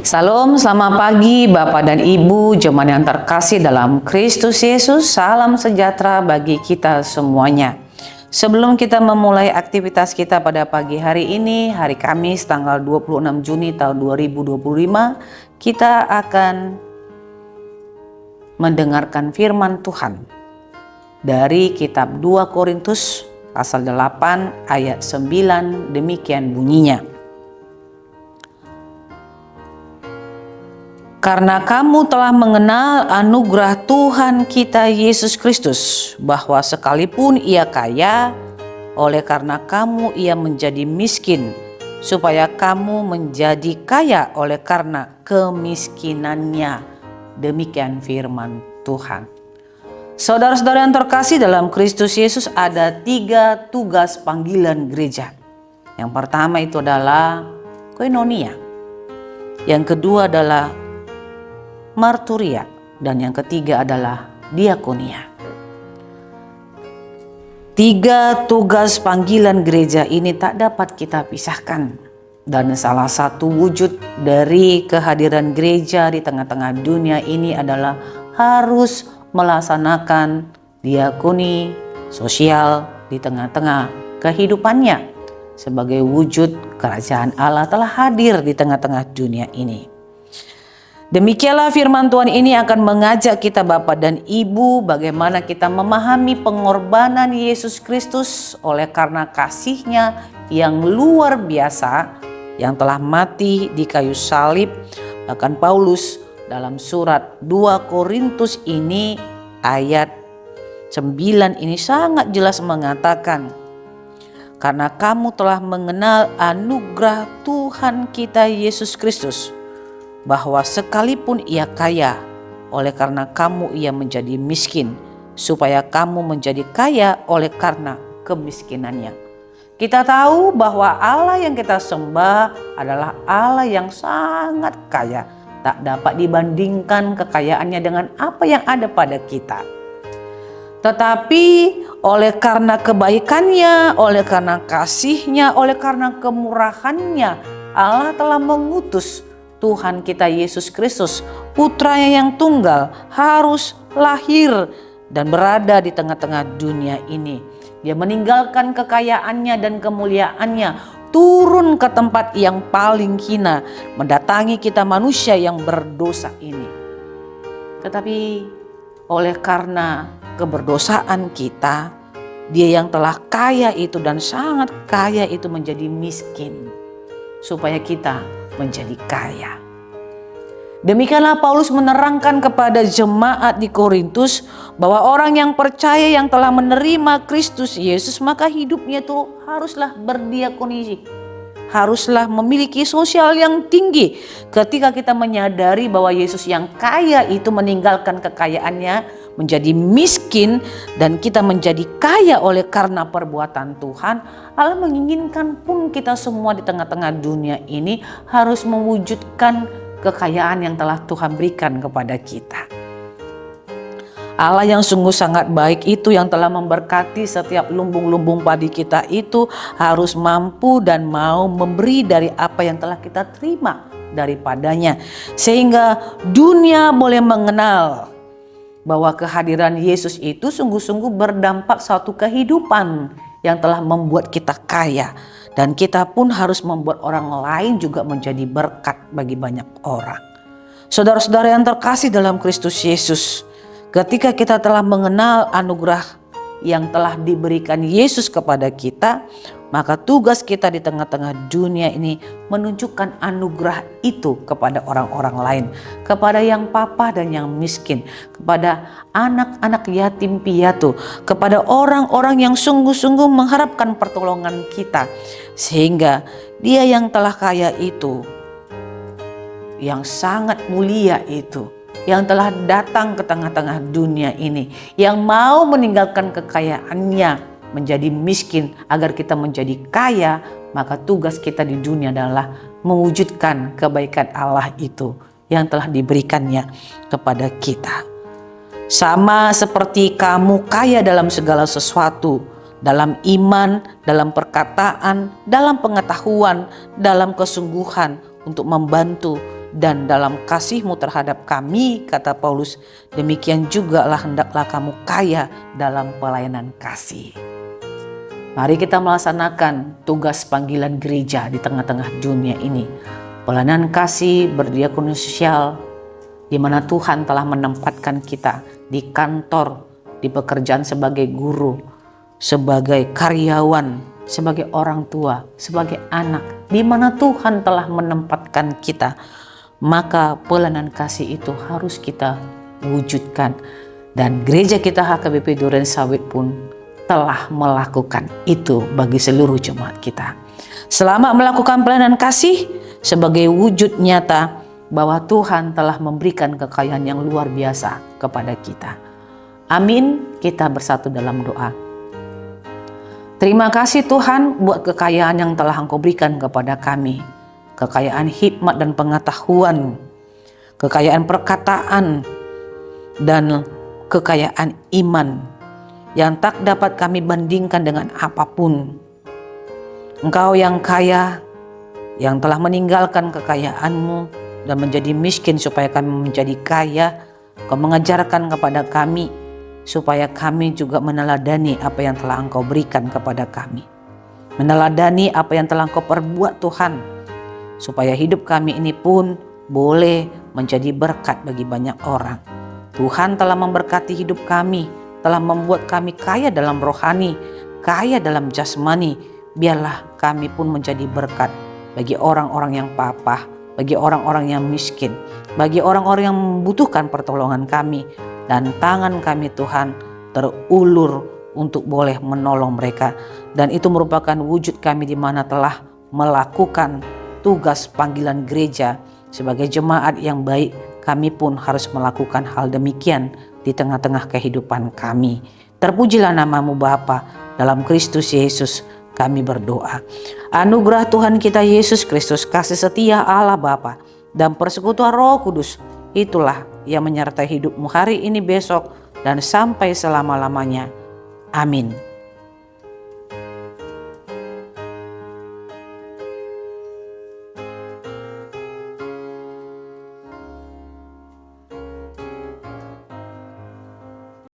Salam, selamat pagi Bapak dan Ibu, jemaat yang terkasih dalam Kristus Yesus. Salam sejahtera bagi kita semuanya. Sebelum kita memulai aktivitas kita pada pagi hari ini, hari Kamis tanggal 26 Juni tahun 2025, kita akan mendengarkan firman Tuhan dari kitab 2 Korintus pasal 8 ayat 9, demikian bunyinya. Karena kamu telah mengenal anugerah Tuhan kita Yesus Kristus, bahwa sekalipun ia kaya, oleh karena kamu ia menjadi miskin, supaya kamu menjadi kaya oleh karena kemiskinannya. Demikian firman Tuhan. Saudara-saudara yang terkasih dalam Kristus Yesus, ada 3 tugas panggilan gereja. Yang pertama itu adalah koinonia. Yang kedua adalah marturia, dan yang ketiga adalah diakonia. 3 tugas panggilan gereja ini tak dapat kita pisahkan, dan salah satu wujud dari kehadiran gereja di tengah-tengah dunia ini adalah harus melaksanakan diakoni sosial di tengah-tengah kehidupannya, sebagai wujud kerajaan Allah telah hadir di tengah-tengah dunia ini. Demikianlah firman Tuhan ini akan mengajak kita Bapak dan Ibu bagaimana kita memahami pengorbanan Yesus Kristus oleh karena kasih-Nya yang luar biasa yang telah mati di kayu salib. Bahkan Paulus dalam surat 2 Korintus ini ayat 9 ini sangat jelas mengatakan, karena kamu telah mengenal anugerah Tuhan kita Yesus Kristus, bahwa sekalipun ia kaya, oleh karena kamu ia menjadi miskin, supaya kamu menjadi kaya oleh karena kemiskinannya. Kita tahu bahwa Allah yang kita sembah adalah Allah yang sangat kaya, tak dapat dibandingkan kekayaannya dengan apa yang ada pada kita. Tetapi oleh karena kebaikannya, oleh karena kasih-Nya, oleh karena kemurahan-Nya, Allah telah mengutus Tuhan kita Yesus Kristus, putranya yang tunggal, harus lahir dan berada di tengah-tengah dunia ini. Dia meninggalkan kekayaannya dan kemuliaannya, turun ke tempat yang paling hina, mendatangi kita manusia yang berdosa ini. Tetapi oleh karena keberdosaan kita, Dia yang telah kaya itu dan sangat kaya itu menjadi miskin, supaya kita menjadi kaya. Demikianlah Paulus menerangkan kepada jemaat di Korintus bahwa orang yang percaya yang telah menerima Kristus Yesus, maka hidupnya itu haruslah berdiakoni, haruslah memiliki sosial yang tinggi. Ketika kita menyadari bahwa Yesus yang kaya itu meninggalkan kekayaannya, menjadi miskin, dan kita menjadi kaya oleh karena perbuatan Tuhan, Allah menginginkan pun kita semua di tengah-tengah dunia ini harus mewujudkan kekayaan yang telah Tuhan berikan kepada kita. Allah yang sungguh sangat baik itu, yang telah memberkati setiap lumbung-lumbung padi kita itu, harus mampu dan mau memberi dari apa yang telah kita terima daripadanya, sehingga dunia boleh mengenal bahwa kehadiran Yesus itu sungguh-sungguh berdampak suatu kehidupan yang telah membuat kita kaya. Dan kita pun harus membuat orang lain juga menjadi berkat bagi banyak orang. Saudara-saudara yang terkasih dalam Kristus Yesus, ketika kita telah mengenal anugerah yang telah diberikan Yesus kepada kita, maka tugas kita di tengah-tengah dunia ini menunjukkan anugerah itu kepada orang-orang lain, kepada yang papa dan yang miskin, kepada anak-anak yatim piatu, kepada orang-orang yang sungguh-sungguh mengharapkan pertolongan kita, sehingga Dia yang telah kaya itu, yang sangat mulia itu, yang telah datang ke tengah-tengah dunia ini, yang mau meninggalkan kekayaannya menjadi miskin agar kita menjadi kaya, maka tugas kita di dunia adalah mewujudkan kebaikan Allah itu yang telah diberikannya kepada kita. Sama seperti kamu kaya dalam segala sesuatu, dalam iman, dalam perkataan, dalam pengetahuan, dalam kesungguhan untuk membantu dan dalam kasih-Mu terhadap kami, kata Paulus, demikian jugalah hendaklah kamu kaya dalam pelayanan kasih. Mari kita melaksanakan tugas panggilan gereja di tengah-tengah dunia ini. Pelayanan kasih, berdiakonis sosial, di mana Tuhan telah menempatkan kita di kantor, di pekerjaan sebagai guru, sebagai karyawan, sebagai orang tua, sebagai anak, di mana Tuhan telah menempatkan kita. Maka pelayanan kasih itu harus kita wujudkan. Dan gereja kita HKBP Durensawit pun telah melakukan itu bagi seluruh jemaat kita. Selama melakukan pelayanan kasih sebagai wujud nyata bahwa Tuhan telah memberikan kekayaan yang luar biasa kepada kita. Amin. Kita bersatu dalam doa. Terima kasih Tuhan buat kekayaan yang telah Engkau berikan kepada kami. Kekayaan hikmat dan pengetahuan, kekayaan perkataan, dan kekayaan iman yang tak dapat kami bandingkan dengan apapun. Engkau yang kaya, yang telah meninggalkan kekayaan-Mu dan menjadi miskin supaya kami menjadi kaya. Engkau mengajarkan kepada kami supaya kami juga meneladani apa yang telah Engkau berikan kepada kami. Meneladani apa yang telah Engkau perbuat Tuhan, supaya hidup kami ini pun boleh menjadi berkat bagi banyak orang. Tuhan telah memberkati hidup kami, telah membuat kami kaya dalam rohani, kaya dalam jasmani. Biarlah kami pun menjadi berkat bagi orang-orang yang papa, bagi orang-orang yang miskin, bagi orang-orang yang membutuhkan pertolongan kami. Dan tangan kami Tuhan terulur untuk boleh menolong mereka. Dan itu merupakan wujud kami di mana telah melakukan tugas panggilan gereja sebagai jemaat yang baik. Kami pun harus melakukan hal demikian di tengah-tengah kehidupan kami. Terpujilah nama-Mu Bapa, dalam Kristus Yesus kami berdoa. Anugerah Tuhan kita Yesus Kristus, kasih setia Allah Bapa, dan persekutuan Roh Kudus, itulah yang menyertai hidupmu hari ini, besok, dan sampai selama-lamanya. Amin.